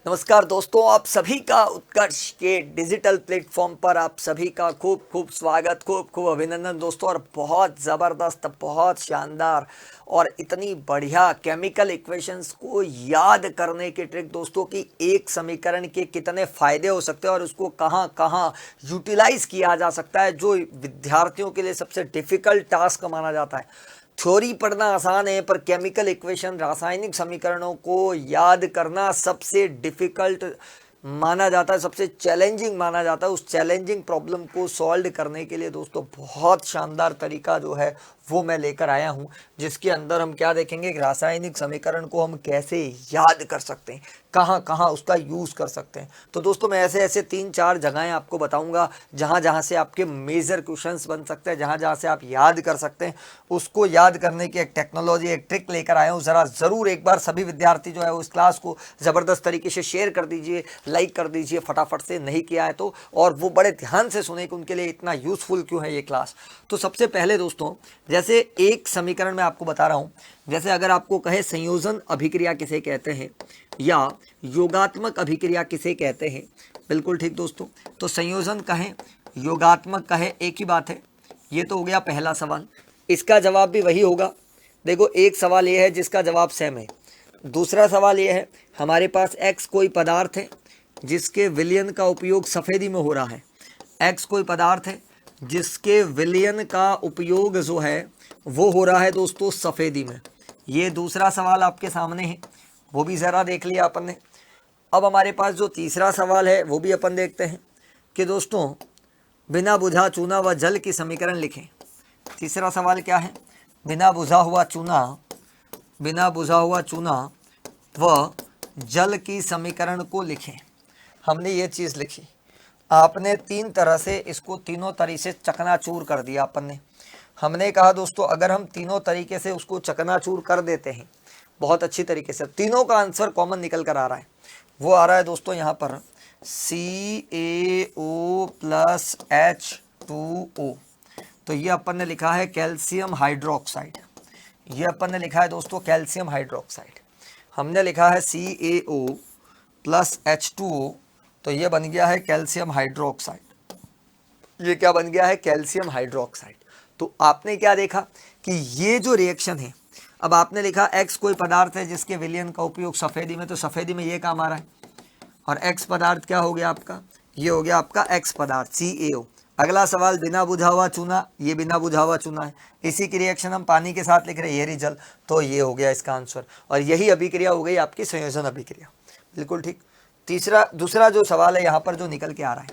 नमस्कार दोस्तों, आप सभी का उत्कर्ष के डिजिटल प्लेटफॉर्म पर आप सभी का खूब खूब स्वागत, खूब खूब अभिनंदन दोस्तों। और बहुत ज़बरदस्त, बहुत शानदार और इतनी बढ़िया केमिकल इक्वेशंस को याद करने की ट्रिक दोस्तों कि एक समीकरण के कितने फ़ायदे हो सकते हैं और उसको कहाँ कहाँ यूटिलाइज किया जा सकता है, जो विद्यार्थियों के लिए सबसे डिफ़िकल्ट टास्क माना जाता है। थ्योरी पढ़ना आसान है, पर केमिकल इक्वेशन, रासायनिक समीकरणों को याद करना सबसे डिफिकल्ट माना जाता है, सबसे चैलेंजिंग माना जाता है। उस चैलेंजिंग प्रॉब्लम को सॉल्व करने के लिए दोस्तों बहुत शानदार तरीका जो है वो मैं लेकर आया हूँ, जिसके अंदर हम क्या देखेंगे कि रासायनिक समीकरण को हम कैसे याद कर सकते हैं, कहाँ कहाँ उसका यूज़ कर सकते हैं। तो दोस्तों मैं ऐसे ऐसे 3-4 जगहें आपको बताऊंगा जहाँ जहाँ से आपके मेजर क्वेश्चंस बन सकते हैं, जहाँ जहाँ से आप याद कर सकते हैं। उसको याद करने की एक टेक्नोलॉजी, एक ट्रिक लेकर आया हूँ। ज़रूर एक बार सभी विद्यार्थी जो है उस क्लास को ज़बरदस्त तरीके से शेयर कर दीजिए, लाइक कर दीजिए फटाफट से, नहीं किया है तो, और वो बड़े ध्यान से सुने कि उनके लिए इतना यूज़फुल क्यों है ये क्लास। तो सबसे पहले दोस्तों, जैसे एक समीकरण मैं आपको बता रहा हूँ, जैसे अगर आपको कहे संयोजन अभिक्रिया किसे कहते हैं या योगात्मक अभिक्रिया किसे कहते हैं, बिल्कुल ठीक दोस्तों। तो संयोजन कहें, योगात्मक कहें, एक ही बात है। ये तो हो गया पहला सवाल, इसका जवाब भी वही होगा। देखो एक सवाल ये है जिसका जवाब सेम है। दूसरा सवाल ये है, हमारे पास x कोई पदार्थ है जिसके विलयन का उपयोग सफ़ेदी में हो रहा है। x कोई पदार्थ है जिसके विलयन का उपयोग जो है वो हो रहा है दोस्तों सफ़ेदी में। ये दूसरा सवाल आपके सामने है, वो भी ज़रा देख लिया अपन ने। अब हमारे पास जो तीसरा सवाल है वो भी अपन देखते हैं कि दोस्तों बिना बुझा चूना व जल की समीकरण लिखें। तीसरा सवाल क्या है, बिना बुझा हुआ चूना व जल की समीकरण को लिखें। हमने ये चीज़ लिखी, आपने तीन तरह से इसको तीनों तरीके से चकनाचूर कर दिया अपन ने। हमने कहा दोस्तों अगर हम तीनों तरीके से उसको चकनाचूर कर देते हैं बहुत अच्छी तरीके से, तीनों का आंसर कॉमन निकल कर आ रहा है। वो आ रहा है दोस्तों यहाँ पर CaO प्लस H2O। तो ये अपन ने लिखा है कैल्शियम हाइड्रोक्साइड। ये अपन ने लिखा है दोस्तों कैल्शियम हाइड्रोक्साइड। हमने लिखा है CaO प्लस H2O, तो ये बन गया है कैल्शियम हाइड्रोक्साइड। ये क्या बन गया है, कैल्शियम हाइड्रोक्साइड। तो आपने क्या देखा कि ये जो रिएक्शन है, अब आपने लिखा x कोई पदार्थ है जिसके विलयन का उपयोग सफ़ेदी में, तो सफ़ेदी में ये काम आ रहा है। और x पदार्थ क्या हो गया आपका, ये हो गया आपका x पदार्थ CaO। अगला सवाल बिना बुझा हुआ चूना, ये बिना बुझा हुआ चूना है, इसी की रिएक्शन हम पानी के साथ लिख रहे हैं, ये जल, तो ये हो गया इसका आंसर। और यही अभिक्रिया हो गई आपकी संयोजन अभिक्रिया, बिल्कुल ठीक। दूसरा जो सवाल है यहाँ पर जो निकल के आ रहा है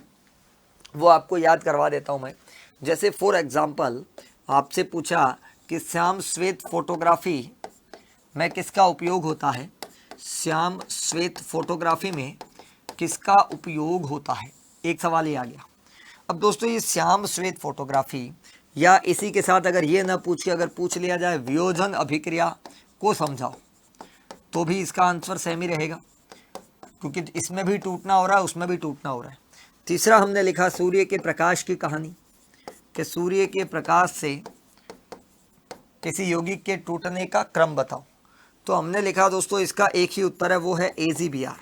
वो आपको याद करवा देता हूँ मैं। जैसे फॉर एग्जांपल आपसे पूछा कि श्याम श्वेत फोटोग्राफी में किसका उपयोग होता है, श्याम श्वेत फोटोग्राफी में किसका उपयोग होता है, एक सवाल ये आ गया। अब दोस्तों ये श्याम श्वेत फोटोग्राफी, या इसी के साथ अगर ये ना पूछ के अगर पूछ लिया जाए वियोजन अभिक्रिया को समझाओ, तो भी इसका आंसर सेम ही रहेगा, क्योंकि इसमें भी टूटना हो रहा है उसमें भी टूटना हो रहा है। तीसरा हमने लिखा सूर्य के प्रकाश की कहानी, कि सूर्य के प्रकाश से किसी यौगिक के टूटने का क्रम बताओ। तो हमने लिखा दोस्तों इसका एक ही उत्तर है, वो है AgBr।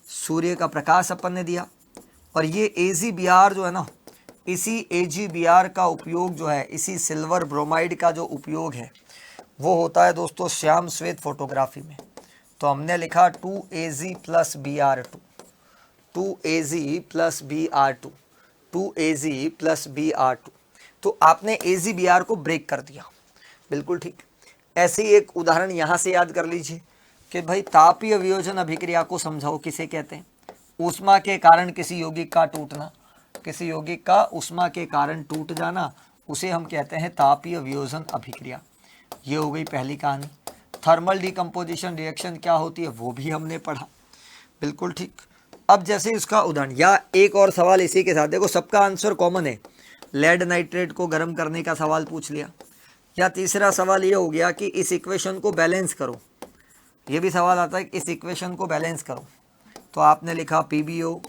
सूर्य का प्रकाश अपन ने दिया, और ये AgBr जो है ना, इसी AgBr का उपयोग जो है, इसी सिल्वर ब्रोमाइड का जो उपयोग है वो होता है दोस्तों श्याम श्वेत फोटोग्राफी में। तो हमने लिखा 2Ag plus Br2, 2Ag plus Br2, 2Ag plus Br2। तो आपने AgBr को ब्रेक कर दिया, बिल्कुल ठीक। ऐसे ही एक उदाहरण यहाँ से याद कर लीजिए कि भाई तापीय वियोजन अभिक्रिया को समझाओ, किसे कहते हैं, ऊष्मा के कारण किसी यौगिक का टूटना, किसी यौगिक का ऊष्मा के कारण टूट जाना, उसे हम कहते हैं तापीय वियोजन अभिक्रिया। ये हो गई पहली कहानी। थर्मल डिकम्पोजिशन रिएक्शन क्या होती है वो भी हमने पढ़ा, बिल्कुल ठीक। अब जैसे इसका उदाहरण, या एक और सवाल इसी के साथ, देखो सबका आंसर कॉमन है, लेड नाइट्रेट को गर्म करने का सवाल पूछ लिया। या तीसरा सवाल ये हो गया कि इस इक्वेशन को बैलेंस करो, ये भी सवाल आता है कि इस इक्वेशन को बैलेंस करो। तो आपने लिखा PbO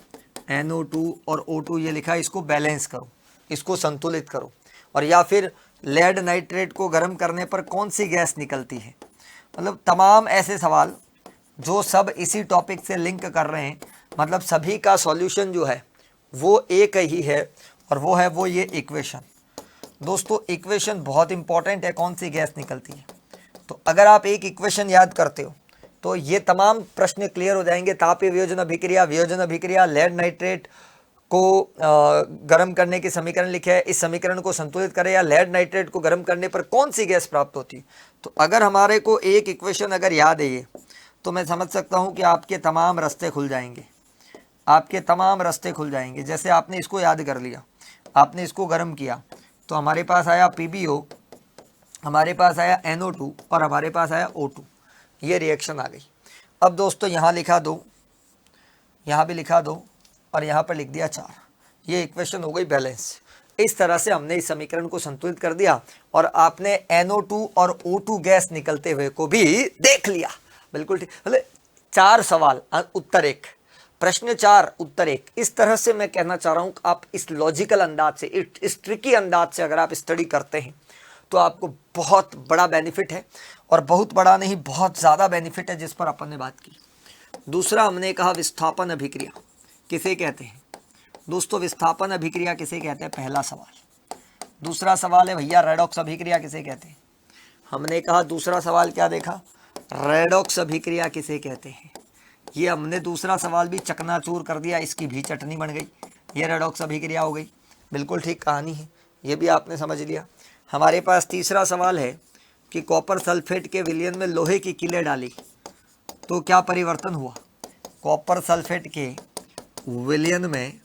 NO2 और O2, ये लिखा इसको बैलेंस करो, इसको संतुलित करो। और या फिर लेड नाइट्रेट को गर्म करने पर कौन सी गैस निकलती है, मतलब तमाम ऐसे सवाल जो सब इसी टॉपिक से लिंक कर रहे हैं, मतलब सभी का सॉल्यूशन जो है वो एक ही है, और वो है वो ये इक्वेशन। दोस्तों इक्वेशन बहुत इंपॉर्टेंट है, कौन सी गैस निकलती है। तो अगर आप एक इक्वेशन याद करते हो तो ये तमाम प्रश्न क्लियर हो जाएंगे। तापीय वियोजन अभिक्रिया, लेड नाइट्रेट को गर्म करने की समीकरण लिखे है, इस समीकरण को संतुलित करें या लेड नाइट्रेट को गर्म करने पर कौन सी गैस प्राप्त होती है। तो अगर हमारे को एक इक्वेशन अगर याद है ये, तो मैं समझ सकता हूँ कि आपके तमाम रास्ते खुल जाएंगे, आपके तमाम रास्ते खुल जाएंगे। जैसे आपने इसको याद कर लिया, आपने इसको गर्म किया, तो हमारे पास आया PbO, हमारे पास आया NO2 और हमारे पास आया O2, ये रिएक्शन आ गई। अब दोस्तों यहाँ लिखा दो, यहाँ भी लिखा दो, और यहाँ पर लिख दिया 4, ये इक्वेशन हो गई बैलेंस। इस तरह से हमने इस समीकरण को संतुलित कर दिया और आपने NO2 और O2 गैस निकलते हुए को भी देख लिया। बिल्कुल ठीक, मतलब 4 सवाल उत्तर 1, प्रश्न 4 उत्तर 1। इस तरह से मैं कहना चाह रहा हूँ आप इस लॉजिकल अंदाज से, इस ट्रिकी अंदाज से अगर आप स्टडी करते हैं तो आपको बहुत बड़ा बेनिफिट है, और बहुत बड़ा नहीं बहुत ज़्यादा बेनिफिट है, जिस पर अपन ने बात की। दूसरा हमने कहा विस्थापन अभिक्रिया किसे कहते हैं। दोस्तों विस्थापन अभिक्रिया किसे कहते हैं, पहला सवाल। दूसरा सवाल है भैया रेडॉक्स अभिक्रिया किसे कहते हैं। हमने कहा दूसरा सवाल क्या देखा, रेडॉक्स अभिक्रिया किसे कहते हैं। ये हमने दूसरा सवाल भी चकनाचूर कर दिया, इसकी भी चटनी बन गई, ये रेडॉक्स अभिक्रिया हो गई। बिल्कुल ठीक कहानी है, ये भी आपने समझ लिया। हमारे पास तीसरा सवाल है कि कॉपर सल्फेट के विलयन में लोहे की कीलें डाली तो क्या परिवर्तन हुआ। कॉपर सल्फेट के विलयन में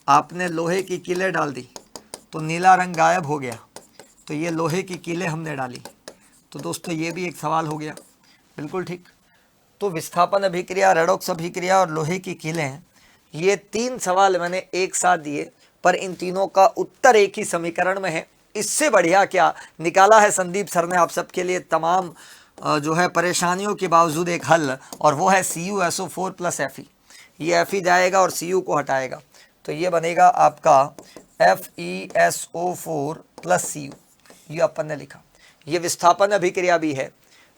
आपने लोहे की कीलें डाल दी तो नीला रंग गायब हो गया, तो ये लोहे की कीलें हमने डाली, तो दोस्तों ये भी एक सवाल हो गया। बिल्कुल ठीक। तो विस्थापन अभिक्रिया, रेडॉक्स अभिक्रिया और लोहे की कीलें, ये 3 सवाल मैंने एक साथ दिए, पर इन तीनों का उत्तर एक ही समीकरण में है। इससे बढ़िया क्या निकाला है संदीप सर ने आप सबके लिए, तमाम जो है परेशानियों के बावजूद एक हल, और वो है CuSO4 + Fe। ये Fe जाएगा और Cu को हटाएगा, तो ये बनेगा आपका FeSO4 + Cu। ये अपन ने लिखा। ये विस्थापन अभिक्रिया भी है,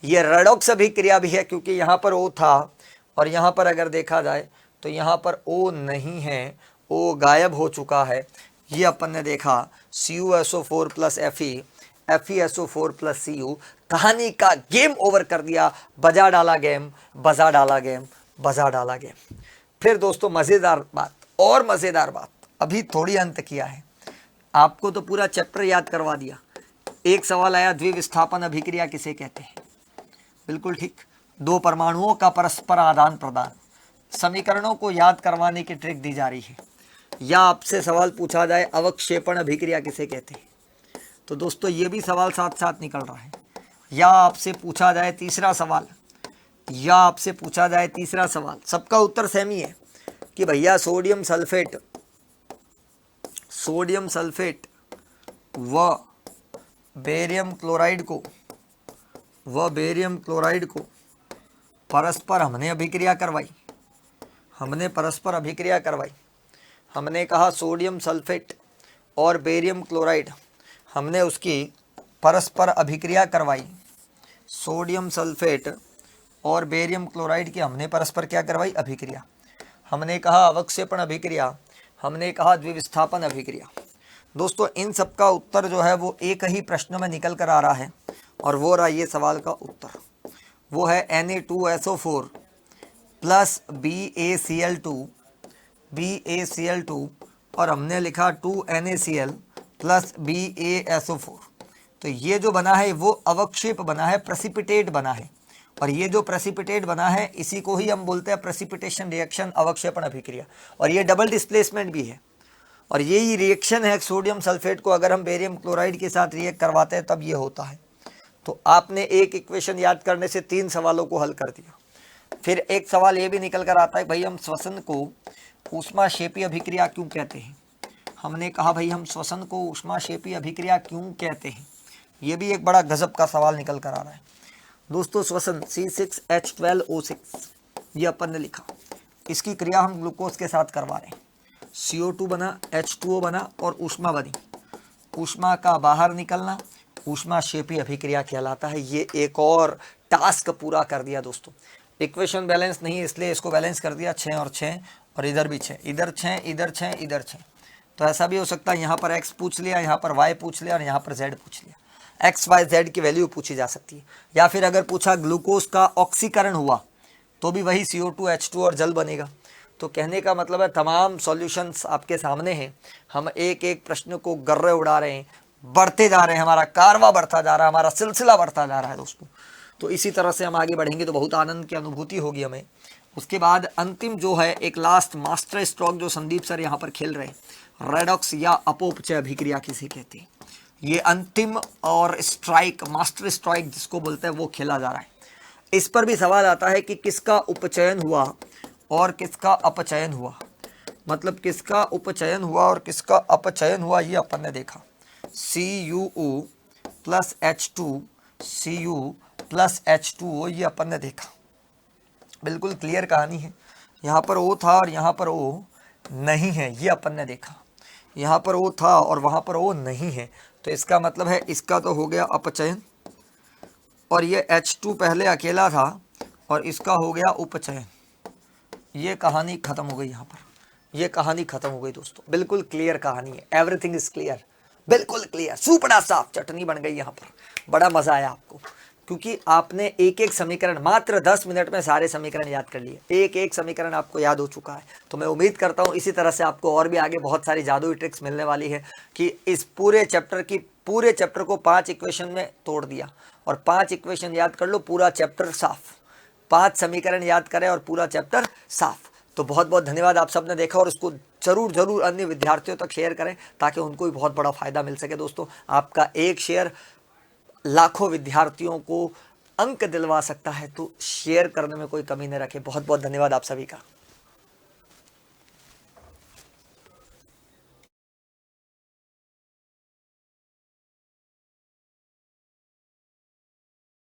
ये रेडॉक्स अभिक्रिया भी है, क्योंकि यहाँ पर O था और यहाँ पर अगर देखा जाए तो यहाँ पर O नहीं है, O गायब हो चुका है। ये अपन ने देखा CuSO4 + Fe, FeSO4 + Cu। कहानी का गेम ओवर कर दिया, बजा डाला गेम, बजा डाला गेम, बजा डाला गेम। फिर दोस्तों मज़ेदार बात, और मज़ेदार बात अभी थोड़ी अंत किया है, आपको तो पूरा चैप्टर याद करवा दिया। एक सवाल आया द्विविस्थापन अभिक्रिया किसे कहते हैं। बिल्कुल ठीक, 2 परमाणुओं का परस्पर आदान प्रदान, समीकरणों को याद करवाने की ट्रिक दी जा रही है। या आपसे सवाल पूछा जाए अवक्षेपण अभिक्रिया किसे कहते हैं, तो दोस्तों ये भी सवाल साथ साथ निकल रहा है। या आपसे पूछा जाए तीसरा सवाल, या आपसे पूछा जाए तीसरा सवाल, सबका उत्तर सेम ही है कि भैया सोडियम सल्फेट व बेरियम क्लोराइड को परस्पर हमने अभिक्रिया करवाई, हमने कहा सोडियम सल्फेट और बेरियम क्लोराइड, हमने उसकी परस्पर अभिक्रिया करवाई। सोडियम सल्फेट और बेरियम क्लोराइड की हमने परस्पर क्या करवाई, अभिक्रिया। हमने कहा अवक्षेपण अभिक्रिया, हमने कहा द्विविस्थापन अभिक्रिया। दोस्तों इन सब का उत्तर जो है वो एक ही प्रश्न में निकल कर आ रहा है, और वो रहा ये सवाल का उत्तर, वो है Na2SO4 + BaCl2 और हमने लिखा 2NaCl + BaSO4। तो ये जो बना है वो अवक्षेप बना है, प्रेसिपिटेट बना है, और ये जो प्रेसिपिटेट बना है इसी को ही हम बोलते हैं प्रेसिपिटेशन रिएक्शन, अवक्षेपण अभिक्रिया। और ये डबल डिस्प्लेसमेंट भी है, और यही रिएक्शन है सोडियम सल्फेट को अगर हम बेरियम क्लोराइड के साथ रिएक्ट करवाते हैं तब ये होता है। तो आपने एक इक्वेशन याद करने से 3 सवालों को हल कर दिया। फिर एक सवाल ये भी निकल कर आता है भाई हम श्वसन को ऊष्माक्षेपी अभिक्रिया क्यों कहते हैं। हमने कहा भाई हम श्वसन को ऊष्माक्षेपी अभिक्रिया क्यों कहते हैं, ये भी एक बड़ा गजब का सवाल निकल कर आ रहा है। दोस्तों श्वसन C6H12O6 ये अपन ने लिखा, इसकी क्रिया हम ग्लूकोज के साथ करवा रहे हैं। CO2 बना, H2O बना और ऊष्मा बनी, ऊष्मा का बाहर निकलना ऊष्माक्षेपी अभिक्रिया कहलाता है। ये एक और टास्क पूरा कर दिया दोस्तों। इक्वेशन बैलेंस नहीं, इसलिए इसको बैलेंस कर दिया 6 और 6, और इधर भी 6, इधर 6, इधर 6, इधर 6। तो ऐसा भी हो सकता है यहाँ पर x पूछ लिया, यहाँ पर y पूछ लिया और यहाँ पर z पूछ लिया। x y z की वैल्यू पूछी जा सकती है। या फिर अगर पूछा ग्लूकोज का ऑक्सीकरण हुआ तो भी वही CO2 H2 और जल बनेगा। तो कहने का मतलब है तमाम सॉल्यूशंस आपके सामने हैं, हम एक एक प्रश्न को गर्रे उड़ा रहे हैं, बढ़ते जा रहे हैं, हमारा कारवा बढ़ता जा रहा है, हमारा सिलसिला बढ़ता जा रहा है दोस्तों। तो इसी तरह से हम आगे बढ़ेंगे तो बहुत आनंद की अनुभूति होगी हमें। उसके बाद अंतिम जो है एक लास्ट मास्टर स्ट्रोक जो संदीप सर यहाँ पर खेल रहे हैं, रेडॉक्स या अपोपचय अभिक्रिया किसे कहते हैं, ये अंतिम और स्ट्राइक, मास्टर स्ट्राइक जिसको बोलते हैं, वो खेला जा रहा है। इस पर भी सवाल आता है कि किसका उपचयन हुआ और किसका अपचयन हुआ, मतलब किसका उपचयन हुआ और किसका अपचयन हुआ, ये अपन ने देखा। CuO plus H2, Cu plus H2O, ये अपन ने देखा। बिल्कुल क्लियर कहानी है। यहाँ पर O था और यहाँ पर O नहीं है, ये अपन ने देखा। यहाँ पर O था और वहाँ पर O नहीं है, तो इसका मतलब है इसका तो हो गया अपचयन, और ये H2 पहले अकेला था और इसका हो गया उपचयन। ये कहानी खत्म हो गई, यहाँ पर ये कहानी खत्म हो गई दोस्तों। बिल्कुल क्लियर कहानी है, एवरीथिंग इज क्लियर, बिल्कुल क्लियर, सुपड़ा साफ चटनी बन गई यहाँ पर। बड़ा मजा आया आपको, क्योंकि आपने एक एक समीकरण मात्र 10 मिनट में सारे समीकरण याद कर लिए, एक एक समीकरण आपको याद हो चुका है। तो मैं उम्मीद करता हूँ इसी तरह से आपको और भी आगे बहुत सारी जादुई ट्रिक्स मिलने वाली है कि इस पूरे चैप्टर को 5 इक्वेशन में तोड़ दिया, और 5 इक्वेशन याद कर लो, पूरा चैप्टर साफ। 5 समीकरण याद करें और पूरा चैप्टर साफ। तो बहुत बहुत धन्यवाद, आप सबने देखा, और इसको जरूर अन्य विद्यार्थियों तक शेयर करें ताकि उनको भी बहुत बड़ा फायदा मिल सके। दोस्तों, आपका एक शेयर लाखों विद्यार्थियों को अंक दिलवा सकता है, तो शेयर करने में कोई कमी न रखें। बहुत बहुत धन्यवाद आप सभी का।